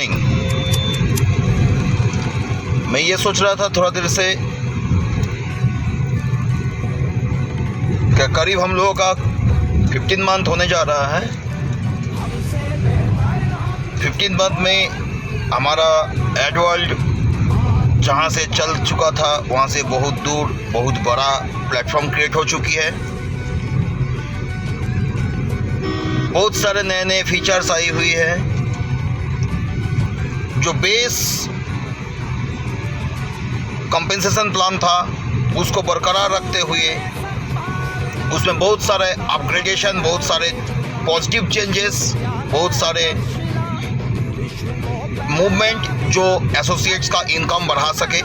नहीं, मैं ये सोच रहा था थोड़ा देर से कि करीब हम लोगों का 15 मंथ होने जा रहा है। 15 मंथ में हमारा एडवर्ल्ड जहाँ से चल चुका था वहाँ से बहुत दूर बहुत बड़ा प्लेटफॉर्म क्रिएट हो चुकी है। बहुत सारे नए नए फीचर्स आई हुई है। जो बेस कंपेंसेशन प्लान था उसको बरकरार रखते हुए उसमें बहुत सारे अपग्रेडेशन, बहुत सारे पॉजिटिव चेंजेस, बहुत सारे मूवमेंट जो एसोसिएट्स का इनकम बढ़ा सके,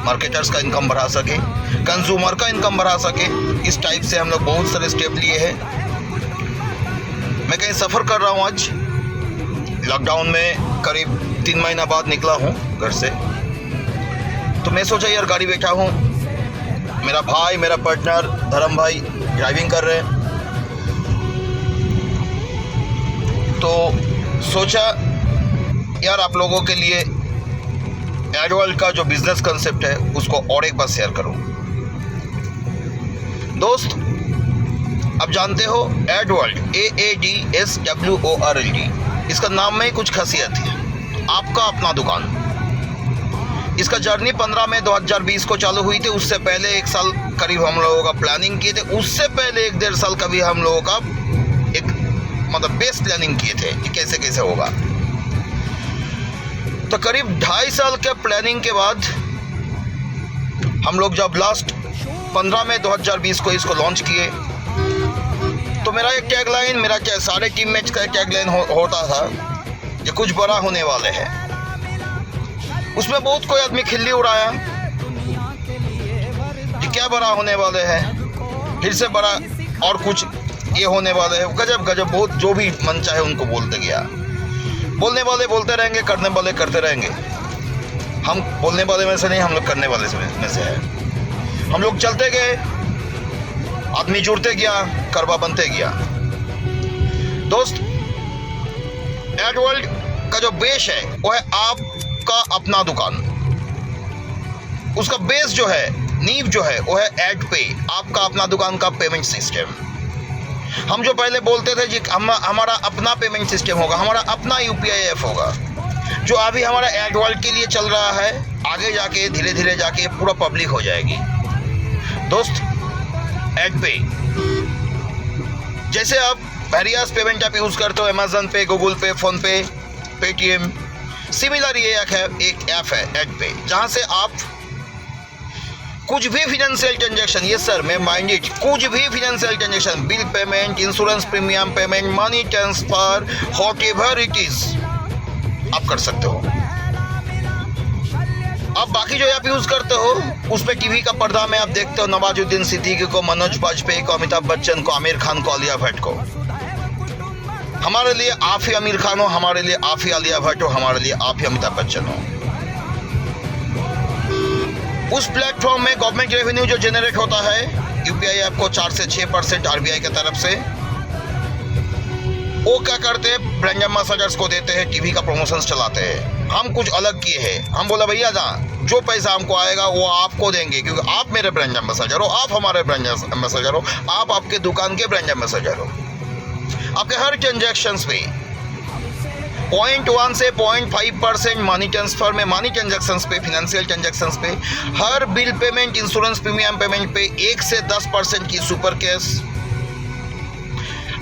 मार्केटर्स का इनकम बढ़ा सके, कंज्यूमर का इनकम बढ़ा सके। इस टाइप से हम लोग बहुत सारे स्टेप लिए हैं। मैं कहीं सफ़र कर रहा हूँ। आज लॉकडाउन में करीब 3 महीना बाद निकला हूँ घर से, तो मैं सोचा यार गाड़ी बैठा हूँ, मेरा भाई मेरा पार्टनर धर्म भाई ड्राइविंग कर रहे हैं, तो सोचा यार आप लोगों के लिए एडवर्ल्ड का जो बिजनेस कंसेप्ट है उसको और एक बार शेयर करूँ। दोस्त, अब जानते हो एडवर्ल्ड AADSWORLD, इसका नाम में कुछ खासियत है। आपका अपना दुकान। इसका जर्नी 15 मई 2020 को चालू हुई थी। उससे पहले 1 साल करीब हम लोगों का प्लानिंग किए थे। उससे पहले 1-1.5 साल का भी हम लोगों का एक मतलब बेस प्लानिंग किए थे कि कैसे कैसे होगा। तो करीब 2.5 साल के प्लानिंग के बाद हम लोग जब लास्ट 15 मई 2020 को इसको लॉन्च किए, तो मेरा एक टैगलाइन, मेरा सारे टीममेट्स का एक टैगलाइन होता था कि कुछ बड़ा होने वाले हैं। उसमें बहुत कोई आदमी खिल्ली उड़ाया कि क्या बड़ा होने वाले हैं, फिर से बड़ा और कुछ ये होने वाले हैं, गजब गजब बहुत जो भी मन चाहे उनको बोलते गया। बोलने वाले बोलते रहेंगे, करने वाले करते रहेंगे। हम बोलने वाले में से नहीं, हम लोग करने वाले में से है। हम लोग चलते गए, आदमी जुड़ते गया, करवा बनते गया। दोस्त, एडवर्ल्ड का जो बेस है वो है आपका अपना दुकान। उसका बेस जो है, नींव जो है वो है एड पे, आपका अपना दुकान का पेमेंट सिस्टम। हम जो पहले बोलते थे जी हमारा अपना पेमेंट सिस्टम होगा, हमारा अपना UPI होगा, जो अभी हमारा एडवर्ल्ड के लिए चल रहा है। आगे जाके धीरे धीरे जाके पूरा पब्लिक हो जाएगी। दोस्त, एड पे जैसे आप वेरियस पेमेंट ऐप यूज़ करते हो, अमेजन पे, गूगल पे, फोन पे, पेटीएम, सिमिलर ये एक ऐप है एड पे, जहाँ से आप कुछ भी फिनेंशियल ट्रांजेक्शन, ये सर मैं माइंड इट, कुछ भी financial transaction, bill payment, insurance premium payment, money transfer, whatever it is, आप कर सकते हो। आप बाकी जो ऐप यूज करते हो उसमें टीवी का पर्दा में आप देखते हो नवाजुद्दीन सिद्दीकी को, मनोज बाजपेयी को, अमिताभ बच्चन को, आमिर खान को, आलिया भट्ट को। हमारे लिए आप ही आमिर खान हो, हमारे लिए आप ही आलिया भट्ट हो, हमारे लिए आप ही अमिताभ बच्चन हो। उस प्लेटफॉर्म में गवर्नमेंट रेवेन्यू जो जनरेट होता है UPI ऐप को 4 से 6% RBI की तरफ से, वो क्या करते हैं, ब्रांड एम्बेसडर्स को देते हैं, टीवी का प्रमोशंस चलाते हैं। हम कुछ अलग किए हैं। हम बोला भैया जो पैसा हमको आएगा वो आपको देंगे, क्योंकि आप मेरे ब्रांड एम्बेसडर हो, आप हमारे ब्रांड एम्बेसडर हो, आप आपके दुकान के ब्रांड एम्बेसडर हो। आपके हर ट्रांजेक्शन्स पे 0.1 से 0.5% मनी ट्रांसफर में, मनी ट्रांजेक्शन्स पे, फिनेंशियल ट्रांजेक्शन्स पे, हर bill payment, insurance premium payment पे 1 से 10% की सुपर कैश,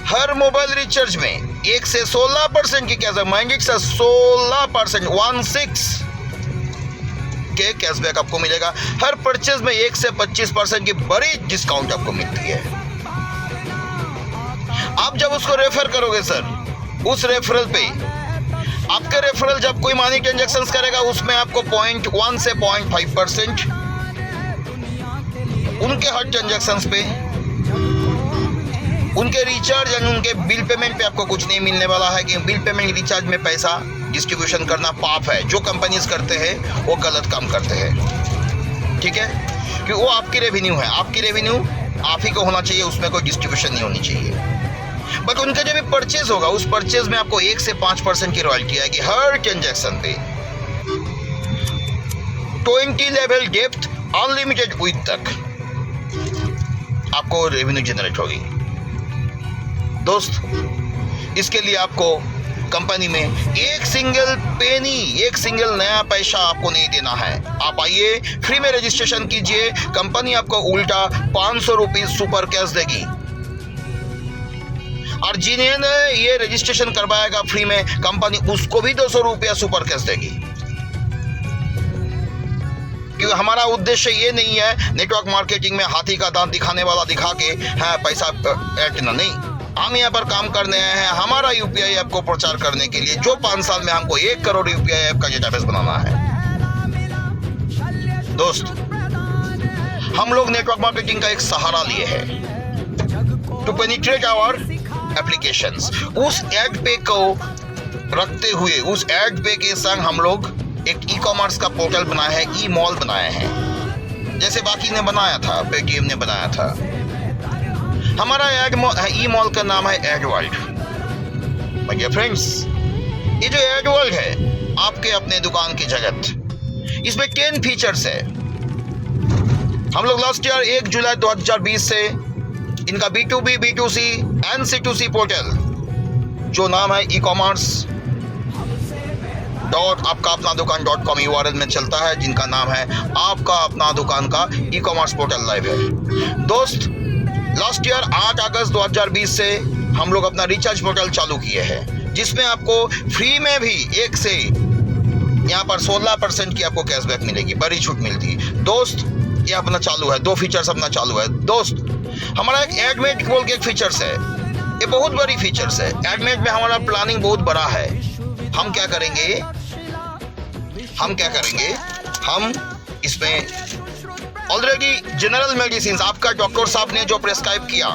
हर मोबाइल रिचार्ज में 1 से 16% की कैशबैक, माइंडेड से 16%, 16 के कैशबैक आपको मिलेगा। हर परचेज में 1 से 25% की बड़ी डिस्काउंट आपको मिलती है। आप जब उसको रेफर करोगे सर, उस रेफरल पे आपके रेफरल जब कोई मनी ट्रांजेक्शन्स करेगा उसमें आपको 0.1 से 0.5% उनके हर ट्रांजेक्शन्स पे, उनके रिचार्ज और उनके बिल पेमेंट पे आपको कुछ नहीं मिलने वाला है। कि बिल पेमेंट रिचार्ज में पैसा डिस्ट्रीब्यूशन करना पाप है। जो कंपनीज करते हैं वो गलत काम करते हैं, ठीक है, कि वो आपकी रेवेन्यू है, आपकी रेवेन्यू आप ही को होना चाहिए, उसमें कोई डिस्ट्रीब्यूशन नहीं होनी चाहिए। बट उनका जब भी परचेज होगा उस परचेज में आपको 1 से 5% की रॉयल्टी आएगी हर ट्रांजैक्शन पे। 20 लेवल डेप्थ अनलिमिटेड विथ तक आपको रेवेन्यू जनरेट होगी। दोस्त, इसके लिए आपको कंपनी में एक सिंगल नया पैसा आपको नहीं देना है। आप आइए, फ्री में रजिस्ट्रेशन कीजिए, कंपनी आपको उल्टा 500 रुपीज सुपर कैश देगी। और जिन्हें ये रजिस्ट्रेशन करवाएगा फ्री में, कंपनी उसको भी 200 रुपया सुपर कैश देगी। क्योंकि हमारा उद्देश्य ये नहीं है नेटवर्क मार्केटिंग में हाथी का दांत दिखाने वाला दिखा के पैसा ऐंठना, नहीं। हम यहाँ पर काम करने आए हैं हमारा यूपीआई ऐप को प्रचार करने के लिए, जो 5 साल में हमको 1 करोड़ यूपीआई ऐप का डेटाबेस बनाना है। दोस्त, हम लोग नेटवर्क मार्केटिंग का एक सहारा लिए हैं टू पेनिट्रेट आवर एप्लीकेशंस। उस एड पे को रखते हुए, उस एड पे के संग हम लोग एक ई कॉमर्स का पोर्टल बनाया है, ई मॉल बनाए हैं, जैसे बाकी ने बनाया था, पेटीएम ने बनाया था। हमारा ई मॉल का नाम है ad world. My dear friends, ये जो एड वर्ल्ड है आपके अपने दुकान की जगत, इसमें 10 फीचर्स है। हम लोग लास्ट ईयर 1 जुलाई 2020 से इनका B2B, B2C and C2C portal, जो नाम है ई कॉमर्स आपका अपना दुकान .com URL में चलता है, जिनका नाम है आपका अपना दुकान का ई कॉमर्स पोर्टल लाइव है। दोस्त, लास्ट ईयर 8 अगस्त 2020 से हम लोग अपना रिचार्ज पोर्टल चालू किए हैं, जिसमें आपको फ्री में भी 1 से यहाँ पर 16% की आपको कैशबैक मिलेगी, बड़ी छूट मिलती है। दोस्त, ये अपना चालू है, 2 फीचर्स अपना चालू है। दोस्त, हमारा एक एडमेट बोल के एक फीचर्स है, ये बहुत बड़ी फीचर्स है। एडमेट में हमारा प्लानिंग बहुत बड़ा है। हम क्या करेंगे, हम इसमें ऑलरेडी जनरल मेडिसिन, आपका डॉक्टर साहब ने जो प्रेस्क्राइब किया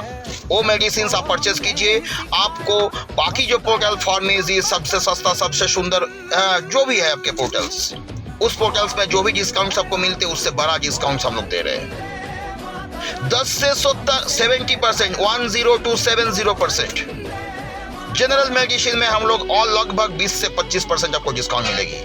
वो मेडिसिन आप परचेज कीजिए। आपको बाकी जो पोर्टल फार्मेसी सबसे सस्ता, सबसे सुंदर जो भी है आपके पोर्टल्स, उस पोर्टल्स में जो भी डिस्काउंट्स आपको मिलते हैं उससे बड़ा डिस्काउंट्स हम लोग दे रहे हैं। 10 से 70% 10 to 70%। जनरल मेडिसिन में हम लोग और लगभग 20 से 25% आपको डिस्काउंट मिलेगी।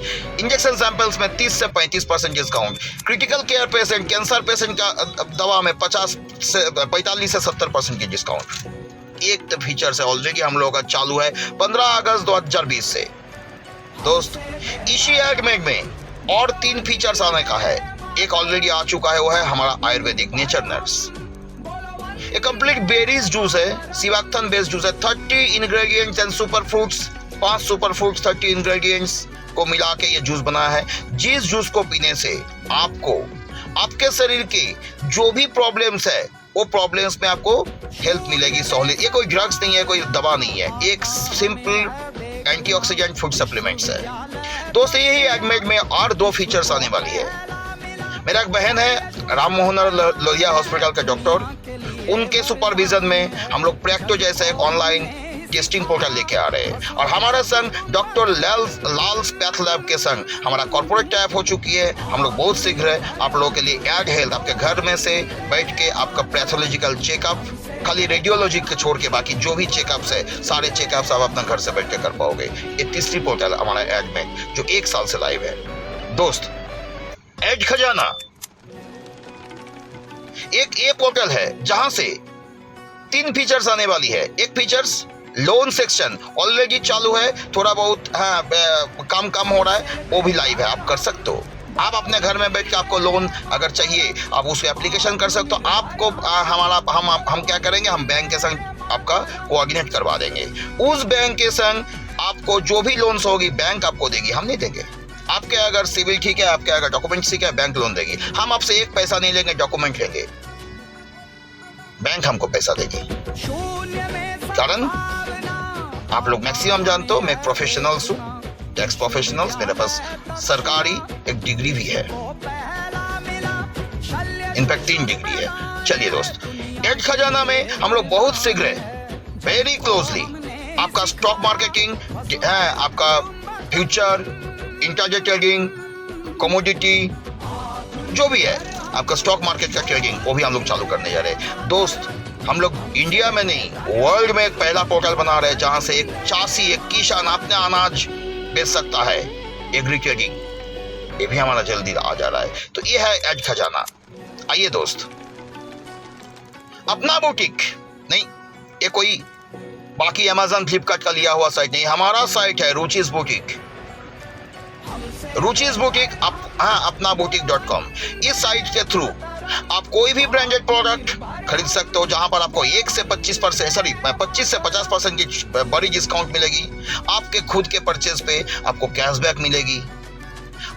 इंजेक्शन सैंपल्स में 30 से 35% discount. Critical care patient, cancer patient का दवा में 45 से 70% की डिस्काउंट। एक तो फीचर है ऑलरेडी हम लोगों का चालू है 15 अगस्त 2020 से। दोस्त, इसी एडमेट में और 3 फीचर्स आने का है। एक ऑलरेडी आ चुका है, वो है हमारा आयुर्वेदिक नेचर नर्स। एक कंप्लीट बेरीज जूस है, सिवाक्थन बेस्ड जूस है। 30 ingredients and super fruits, 5 super fruits 30 ingredients को मिला के ये जूस बना है, जिस जूस को पीने से आपको आपके शरीर के जो भी प्रॉब्लम्स है वो प्रॉब्लम्स में आपको हेल्प मिलेगी, सहूलियत। ये कोई ड्रग्स नहीं है, कोई दवा नहीं है, एक सिंपल एंटीऑक्सीडेंट फूड सप्लीमेंट्स है। दोस्तों, यही एडमेट में और 2 फीचर्स आने वाली है। मेरा एक बहन है राम मनोहर लोहिया हॉस्पिटल का डॉक्टर, उनके सुपरविजन में हम लोग प्रैक्टो जैसे एक ऑनलाइन टेस्टिंग पोर्टल लेके आ रहे हैं। और हमारे संग डॉक्टर लाल्स पैथ लैब के संग हमारा कॉर्पोरेट टाइप हो चुकी है। हम लोग बहुत शीघ्र आप लोगों के लिए एड हेल्थ, आपके घर में से बैठ के आपका पैथोलॉजिकल चेकअप, खाली रेडियोलॉजी को छोड़ के बाकी जो भी चेकअप्स है, सारे चेकअप्स आप अपना घर से बैठ के कर पाओगे। ये तीसरी पोर्टल हमारा एड में जो 1 साल से लाइव है। दोस्त, एड खजाना एक ये पोर्टल है जहां से 3 फीचर्स आने वाली है। एक फीचर्स लोन सेक्शन ऑलरेडी चालू है, थोड़ा बहुत काम हो रहा है, वो भी लाइव है, आप कर सकते हो। आप अपने घर में बैठ के आपको लोन अगर चाहिए आप उसको एप्लीकेशन कर सकते हो। आपको हम क्या करेंगे, हम बैंक के संग आपका कोऑर्डिनेट करवा देंगे। उस बैंक के संग आपको जो भी लोन्स होगी बैंक आपको देगी, हम नहीं देंगे। आपके अगर सिविल ठीक है, आपके अगर डॉक्यूमेंट ठीक है, बैंक लोन देगी। हम आपसे 1 पैसा नहीं लेंगे, डॉक्यूमेंट लेंगे, बैंक हमको पैसा देगी। कारण आप लोग मैक्सिमम जानते हो, मैं एक प्रोफेशनल्स हूँ, टैक्स प्रोफेशनल्स, मेरे पास सरकारी एक डिग्री भी है, इनफैक्ट 3 डिग्री है। चलिए दोस्त, एड खजाना में हम लोग बहुत शीघ्र वेरी क्लोजली आपका स्टॉक मार्केटिंग है, आपका फ्यूचर, इंट्राडे ट्रेडिंग, कमोडिटी, जो भी है आपका स्टॉक मार्केट का ट्रेडिंग, वो भी हम लोग चालू करने जा रहे हैं। दोस्त, हम लोग इंडिया में नहीं, वर्ल्ड में एक पहला पोर्टल बना रहे हैं जहां से एक चासी, एक किसान अपने अनाज बेच सकता है। एग्री ट्रेडिंग, ये भी हमारा जल्दी आ जा रहा है। तो ये है एड खजाना। आइए दोस्त, अपना बुटीक नहीं, ये कोई बाकी अमेज़न फ्लिपकार्ट का लिया हुआ साइट नहीं, हमारा साइट है रुचिस बुटीक। रुचिस बुटीक अपना बुटीक.com। इस साइट के थ्रू आप कोई भी ब्रांडेड प्रोडक्ट खरीद सकते हो, जहां पर आपको 1 से 25% 25 से 50% की बड़ी डिस्काउंट मिलेगी। आपके खुद के परचेज पे आपको कैशबैक मिलेगी।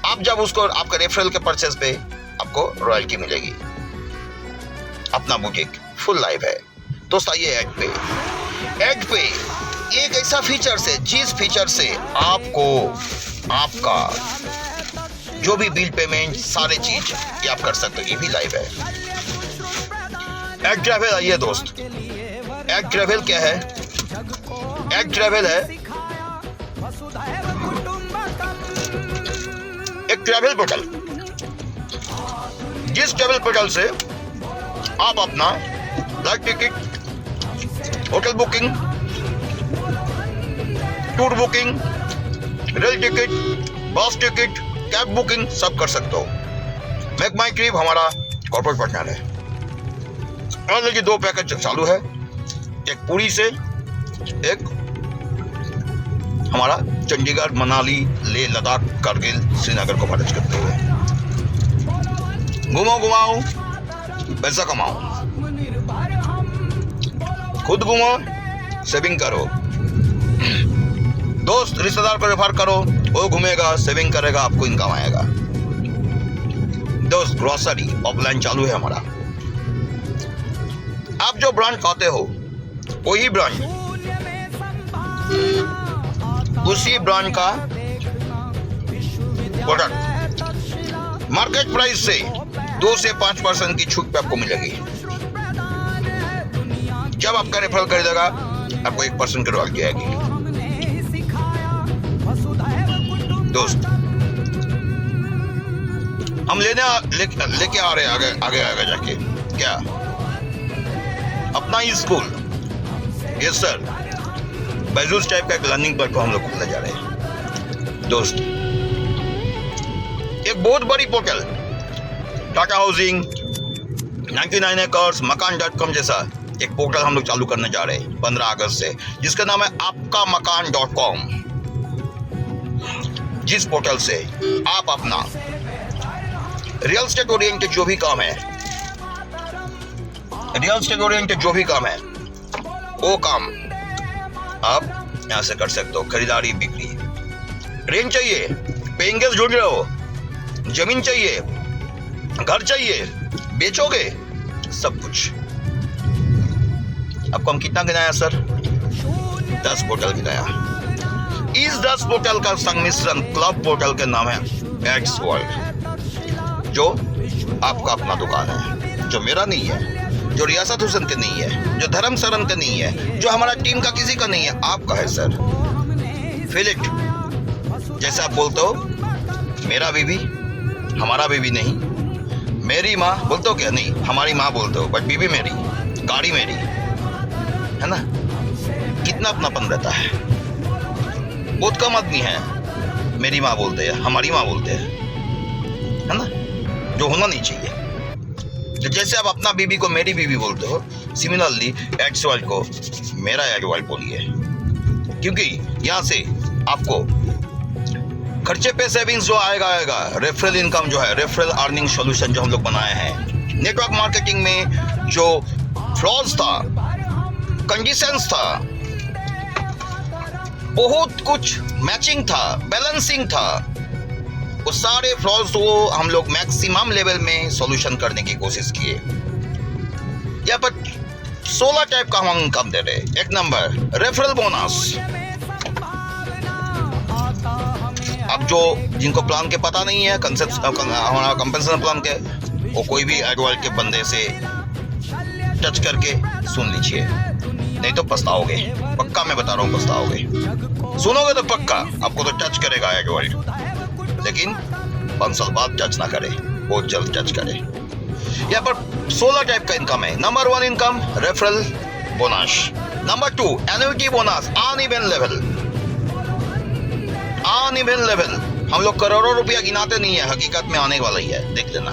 आप जब उसको आपके रेफरल के परचेज पे आपको रॉयल्टी मिलेगी। अपना बुटीक फुल लाइव है दोस्त। आइए ऐड पे एक ऐसा फीचर से, जिस फीचर से आपका जो भी बिल पेमेंट सारे चीज ये आप कर सकते हो। ये भी लाइव है। Ad travel. आइए दोस्त, एड ट्रैवल क्या है? एड ट्रैवल है एक ट्रैवल पोर्टल, जिस ट्रैवल पोर्टल से आप अपना flight ticket, hotel booking, tour booking, rail ticket, बस टिकट, कैब बुकिंग सब कर सकते हो। मेक माई ट्रिप हमारा कॉर्पोरेट पार्टनर है। मान लीजिए 2 पैकेज चालू है, एक पुरी से, एक हमारा चंडीगढ़, मनाली, लेह, लद्दाख, कारगिल, श्रीनगर को मैनेज करते हुए। घुमाओ, पैसा कमाओ, खुद घूमो, सेविंग करो, दोस्त रिश्तेदार को रेफर करो, वो घूमेगा, सेविंग करेगा, आपको इनकम आएगा। दोस्त ग्रोसरी ऑफलाइन चालू है हमारा। आप जो ब्रांड खाते हो वही ब्रांड, उसी ब्रांड का प्रोडक्ट मार्केट प्राइस से 2 से 5% की छूट पे आपको मिलेगी। जब आपका रेफरल करेगा आपको 1% की रॉयल्टी आएगी। दोस्त हम लेके आ रहे हैं आगे जाके क्या अपना ही school. Yes sir, Byju's type का एक लर्निंग प्लेटफॉर्म हम लोग खोलने जा रहे हैं। दोस्त एक बहुत बड़ी पोर्टल, टाटा हाउसिंग, 99 एकर्स, मकान.com जैसा एक पोर्टल हम लोग चालू करने जा रहे हैं 15 अगस्त से, जिसका नाम है आपका मकान.com। जिस पोर्टल से आप अपना रियल स्टेट ओरिएंटेड जो भी काम है, वो काम आप यहां से कर सकते हो। खरीदारी, बिक्री, रेंट चाहिए, पेइंग गेस्ट ढूंढ रहे हो, जमीन चाहिए, घर चाहिए, बेचोगे, सब कुछ। आपको हम कितना गिनाया सर? 10 पोर्टल गिनाया। इस 10 पोर्टल का संमिश्रण क्लब पोर्टल के नाम है एड्स वर्ल्ड, जो आपका अपना दुकान है, जो मेरा नहीं है, जो रियासत हुसैन के नहीं है, जो धर्म सरन के नहीं है, जो हमारा टीम का किसी का नहीं है, आपका है सर। Feel it. जैसे आप बोलते हो मेरा बीबी, हमारा बीबी नहीं, मेरी माँ बोलते हो क्या? नहीं, हमारी माँ बोलते हो, बट बीबी मेरी, गाड़ी मेरी, है ना? कितना अपनापन रहता है। बहुत कम आदमी है मेरी माँ बोलते हैं, हमारी माँ बोलते हैं, है ना? जो होना नहीं चाहिए। तो जैसे आप अपना बीबी को मेरी बीबी बोलते हो, सिमिलरली एड्स वर्ल्ड को मेरा एड वर्ल्ड बोलिए, क्योंकि यहाँ से आपको खर्चे पे सेविंग्स जो आएगा, रेफरल इनकम जो है, रेफरल अर्निंग सॉल्यूशन जो हम लोग बनाए हैं। नेटवर्क मार्केटिंग में जो फ्लॉज था, कंडीशंस था, बहुत कुछ मैचिंग था, बैलेंसिंग था, वो सारे फ्लॉज को हम लोग मैक्सिमम लेवल में सॉल्यूशन करने की कोशिश किए। यहाँ पर 16 टाइप का हम इनकम दे रहे। 1 नंबर रेफरल बोनस। अब जो जिनको प्लान के पता नहीं है, कंसेप्ट हमारा कंपनसेशन प्लान के, वो कोई भी एड वर्ल्ड के बंदे से टच करके सुन लीजिए, नहीं तो पछताओगे। पक्का मैं बता रहा हूँ, पछताओगे। सुनोगे तो पक्का आपको तो टच करेगा एड वर्ल्ड, लेकिन 5 साल बाद टच ना करे, बहुत जल्द टच करे। यहाँ पर 16 टाइप का इनकम है। Number 1 income referral bonus, number 2 annuity bonus uneven level, uneven level. हम लोग करोड़ों रुपया गिनाते नहीं है, हकीकत में आने वाला ही है, देख लेना।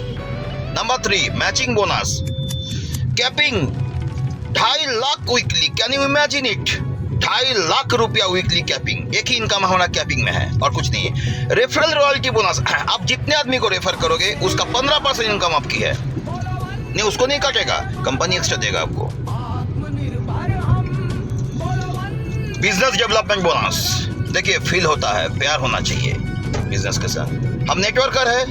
Number 3 matching bonus, capping 2.5 lakh weekly, can you imagine it, 2.5 lakh रुपया वीकली कैपिंग। एक ही इनकम हमारा कैपिंग में है और कुछ नहीं है। रेफरल रॉयल्टी बोनस, आप जितने आदमी को रेफर करोगे उसका 15% इनकम आपकी है, नहीं उसको नहीं काटेगा, कंपनी एक्स्ट्रा देगा आपको। बिजनेस डेवलपमेंट बोनस, देखिए फील होता है, प्यार होना चाहिए बिजनेस के साथ। हम नेटवर्कर है,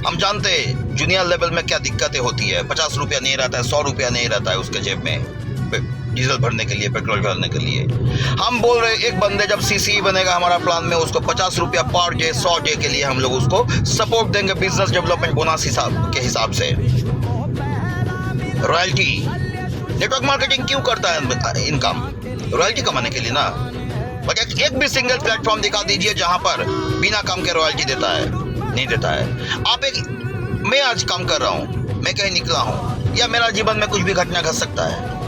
हम जानते हैं जूनियर लेवल में क्या दिक्कतें होती है। 50 रुपया नहीं रहता है, 100 रुपया नहीं रहता है उसके जेब में डीजल भरने के लिए, पेट्रोल भरने के लिए। हम बोल रहे एक बंदे जब सीसी बनेगा हमारा प्लान में, उसको 50 रुपया पर डे, 100 डे के लिए हम लोग उसको सपोर्ट देंगे बिजनेस डेवलपमेंट बोनस के हिसाब से। रॉयल्टी, नेटवर्क मार्केटिंग क्यों करता है इनकम? रॉयल्टी कमाने के लिए ना। बट एक भी सिंगल प्लेटफॉर्म दिखा दीजिए जहां पर बिना काम के रॉयल्टी देता है, नहीं देता है। आप मैं आज काम कर रहा हूं, मैं कहीं निकला हूं, या मेरा जीवन में कुछ भी घटना घट सकता है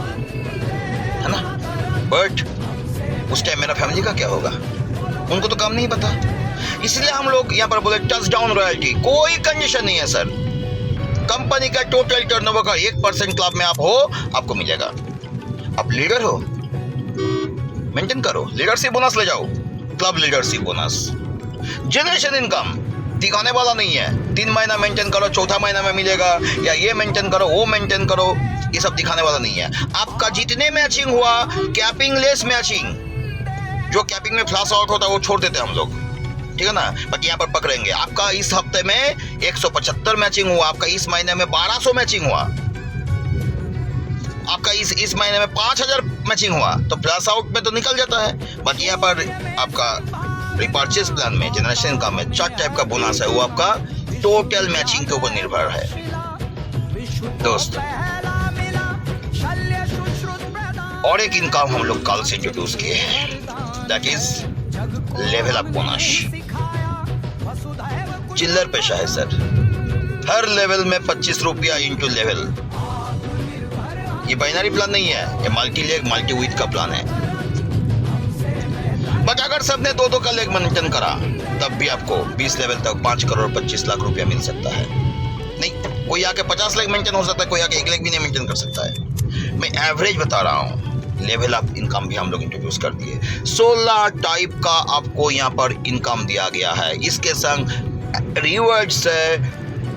ना, बट उस टाइम मेरा फैमिली का क्या होगा, उनको तो काम नहीं पता। इसलिए हम लोग यहाँ पर बोले टच डाउन रॉयल्टी, कोई कंडीशन नहीं है सर। कंपनी का टोटल टर्नओवर का 1% क्लब में आप हो, आपको मिलेगा। आप लीडर हो, मेंटेन करो, लीडरशिप बोनस ले जाओ, club leadership bonus. Generation income दिखाने वाला नहीं है, 3 महीना मेंटेन करो, चौथा महीना में मिलेगा, या ये मेंटेन करो, वो मेंटेन करो, ये सब दिखाने वाला नहीं है। आपका जितने मैचिंग हुआ, कैपिंग लेस मैचिंग, जो कैपिंग में फ्लैश आउट होता है वो छोड़ देते हैं हम लोग, ठीक है ना। बाकी यहाँ पर पकड़ेंगे। आपका इस हफ्ते में 175 मैचिंग हुआ, आपका इस महीने में 1200 मैचिंग हुआ, आपका इस महीने में 5000 मैचिंग हुआ, तो फ्लैश आउट में तो निकल जाता है। बाकी यहाँ पर आपका रिपर्चेस प्लान में, जनरेशन इनकम में 4 टाइप का बोनस है, वो आपका टोटल मैचिंग के ऊपर निर्भर है दोस्त। और एक इनकम हम लोग कल से इंट्रोड्यूस किए हैं, that is level up bonus. चिल्लर पेशा है सर, हर लेवल में 25 रुपया इंटू लेवल। ये बाइनरी प्लान नहीं है, ये मल्टी लेग मल्टी विथ का प्लान है। बट अगर सबने 2-2 का लेग मेंटेन करा, तब भी आपको 20 लेवल तक 5 करोड़ 25 लाख रुपया मिल सकता है। नहीं, कोई आके 50 लेग मेंटेन हो सकता है, कोई आके 1 लेग भी नहीं मेंटेन कर सकता है। मैं एवरेज बता रहा हूँ। लेवल अप इनकम भी हम लोग इंट्रोड्यूस कर दिए। 16 टाइप का आपको यहाँ पर इनकम दिया गया है। इसके संग रिवॉर्ड्स है,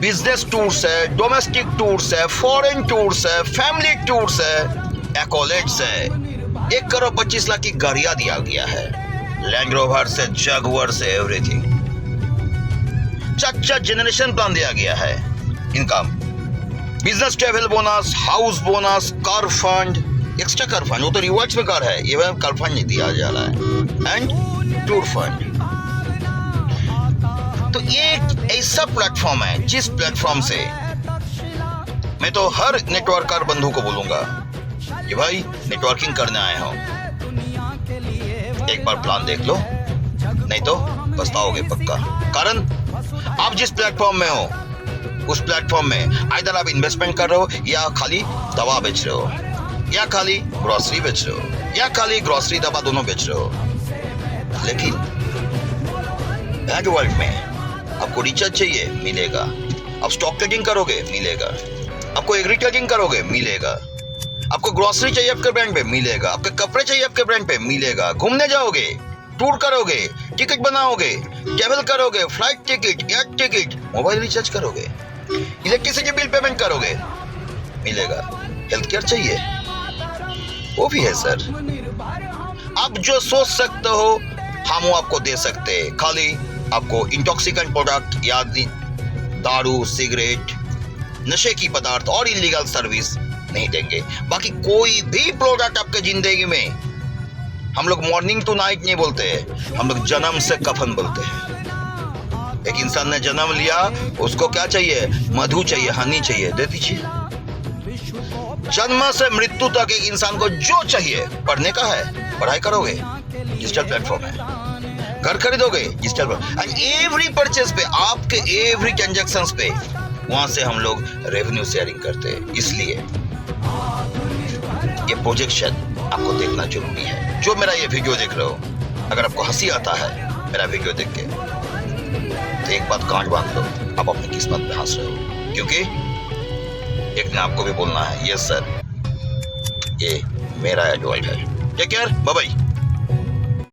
बिजनेस टूर्स है, डोमेस्टिक टूर्स है, फॉरेन टूर्स है, फैमिली टूर्स है, एक्कोलेट्स है। 1 करोड़ 25 लाख की गाड़ियां दिया गया है, लैंड रोवर से, जगुआर से, एवरीथिंग। 4 जनरेशन प्लान दिया गया है income. Business travel bonus, house bonus, car fund, extra car fund, वो तो रिवॉर्ड्स में कार है, ये कार फंड नहीं दिया जा रहा है, एंड टूर फंड। तो ये एक ऐसा प्लेटफॉर्म है जिस प्लेटफॉर्म से मैं तो हर नेटवर्कर बंधु को बोलूंगा कि भाई नेटवर्किंग करने आए हो, एक बार प्लान देख लो, नहीं तो पछताओगे पक्का। कारण आप जिस प्लेटफॉर्म में हो, उस प्लेटफॉर्म में आइदर आप इन्वेस्टमेंट कर रहे हो, या खाली दवा बेच रहे हो, या खाली ग्रोसरी बेच रहे हो, या खाली ग्रोसरी दवा दोनों बेच रहे हो। लेकिन बैड वर्ल्ड में आपको रिचार्ज चाहिए, मिलेगा। आप स्टॉक ट्रेडिंग करोगे, मिलेगा। आपको एग्री ट्रेडिंग करोगे, मिलेगा। आपको ग्रोसरी चाहिए आपके ब्रांड पे, मिलेगा। आपके कपड़े चाहिए आपके ब्रांड पे, मिलेगा। घूमने जाओगे, टूर करोगे, टिकट बनाओगे, ट्रैवल करोगे, flight ticket, air ticket, mobile recharge करोगे, इलेक्ट्रिसिटी बिल पेमेंट करोगे, मिलेगा। हेल्थ केयर चाहिए, वो भी है सर। आप जो सोच सकते हो हम वो आपको दे सकते हैं। खाली आपको इंटॉक्सिकेंट प्रोडक्ट या दारू, सिगरेट, नशे की पदार्थ और इलीगल सर्विस नहीं देंगे। बाकी कोई भी प्रोडक्ट आपके जिंदगी में, हम लोग मॉर्निंग टू नाइट नहीं बोलते हैं, हम लोग जन्म से कफन बोलते हैं। एक इंसान ने जन्म लिया, उसको क्या चाहिए? मधु चाहिए, हनी चाहिए, दे दीजिए। जन्म से मृत्यु तक एक इंसान को जो चाहिए, पढ़ने का है, पढ़ाई करोगे, डिजिटल प्लेटफॉर्म है। घर खरीदोगे, डिजिटल, एंड एवरी परचेज पे, आपके एवरी ट्रांजैक्शंस पे वहाँ से हम लोग रेवेन्यू शेयरिंग करते हैं। इसलिए ये प्रोजेक्शन आपको देखना जरूरी है। जो मेरा ये वीडियो देख रहे हो, अगर आपको हंसी आता है मेरा वीडियो देख के, तो एक बात गांठ बांध लो, आप अपनी किस्मत में हंस रहे हो, क्योंकि एक दिन आपको भी बोलना है यस सर, ये मेरा एडवाइस है। Take care, bye bye.